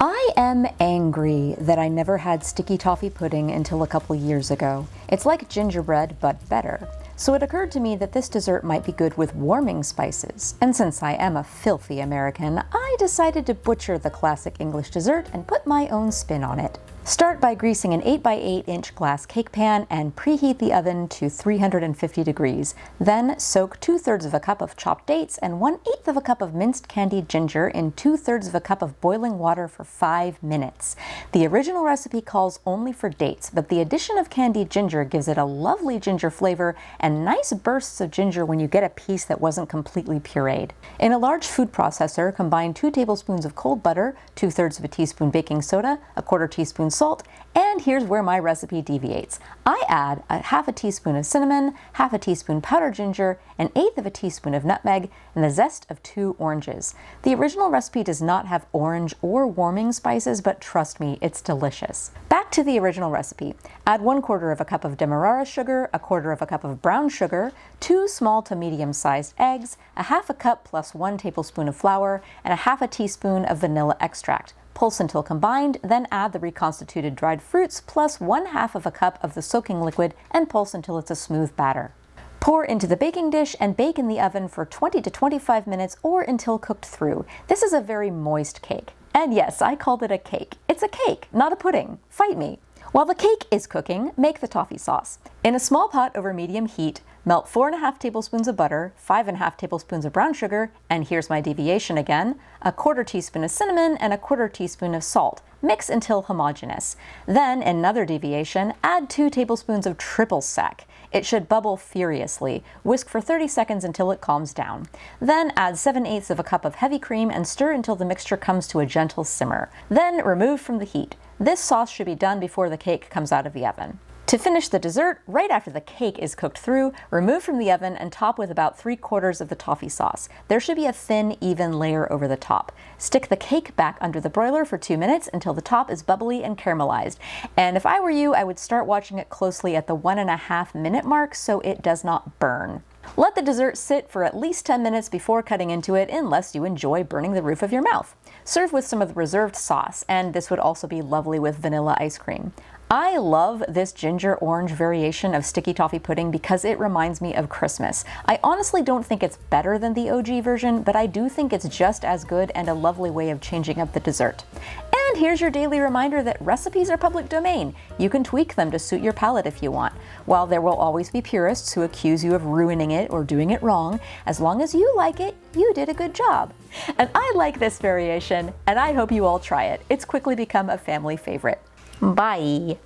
I am angry that I never had sticky toffee pudding until a couple years ago. It's like gingerbread, but better. So it occurred to me that this dessert might be good with warming spices. And since I am a filthy American, I decided to butcher the classic English dessert and put my own spin on it. Start by greasing an 8 by 8 inch glass cake pan and preheat the oven to 350 degrees. Then soak 2/3 of a cup of chopped dates and 1/8 of a cup of minced candied ginger in 2/3 of a cup of boiling water for 5 minutes. The original recipe calls only for dates, but the addition of candied ginger gives it a lovely ginger flavor and nice bursts of ginger when you get a piece that wasn't completely pureed. In a large food processor, combine 2 tablespoons of cold butter, 2/3 of a teaspoon baking soda, a 1/4 teaspoon salt, and here's where my recipe deviates. I add a 1/2 teaspoon of cinnamon, 1/2 teaspoon powdered ginger, 1/8 of a teaspoon of nutmeg, and the zest of 2 oranges. The original recipe does not have orange or warming spices, but trust me, it's delicious. Back to the original recipe. Add 1/4 of a cup of demerara sugar, a 1/4 of a cup of brown sugar, 2 small to medium-sized eggs, a 1/2 cup plus 1 tablespoon of flour, and a 1/2 teaspoon of vanilla extract. Pulse until combined, then add the reconstituted dried fruits plus 1/2 of a cup of the soaking liquid and pulse until it's a smooth batter. Pour into the baking dish and bake in the oven for 20 to 25 minutes or until cooked through. This is a very moist cake. And yes, I called it a cake. It's a cake, not a pudding. Fight me. While the cake is cooking, make the toffee sauce. In a small pot over medium heat, melt 4.5 tablespoons of butter, 5.5 tablespoons of brown sugar, and here's my deviation again, a 1/4 teaspoon of cinnamon and a 1/4 teaspoon of salt. Mix until homogeneous. Then, another deviation, add 2 tablespoons of triple sec. It should bubble furiously. Whisk for 30 seconds until it calms down. Then add 7/8 of a cup of heavy cream and stir until the mixture comes to a gentle simmer. Then remove from the heat. This sauce should be done before the cake comes out of the oven. To finish the dessert, right after the cake is cooked through, remove from the oven and top with about 3/4 of the toffee sauce. There should be a thin, even layer over the top. Stick the cake back under the broiler for 2 minutes until the top is bubbly and caramelized. And if I were you, I would start watching it closely at the 1.5 minute mark so it does not burn. Let the dessert sit for at least 10 minutes before cutting into it unless you enjoy burning the roof of your mouth. Serve with some of the reserved sauce, and this would also be lovely with vanilla ice cream. I love this ginger orange variation of sticky toffee pudding because it reminds me of Christmas. I honestly don't think it's better than the OG version, but I do think it's just as good and a lovely way of changing up the dessert. And here's your daily reminder that recipes are public domain. You can tweak them to suit your palate if you want. While there will always be purists who accuse you of ruining it or doing it wrong, as long as you like it, you did a good job. And I like this variation, and I hope you all try it. It's quickly become a family favorite. Bye!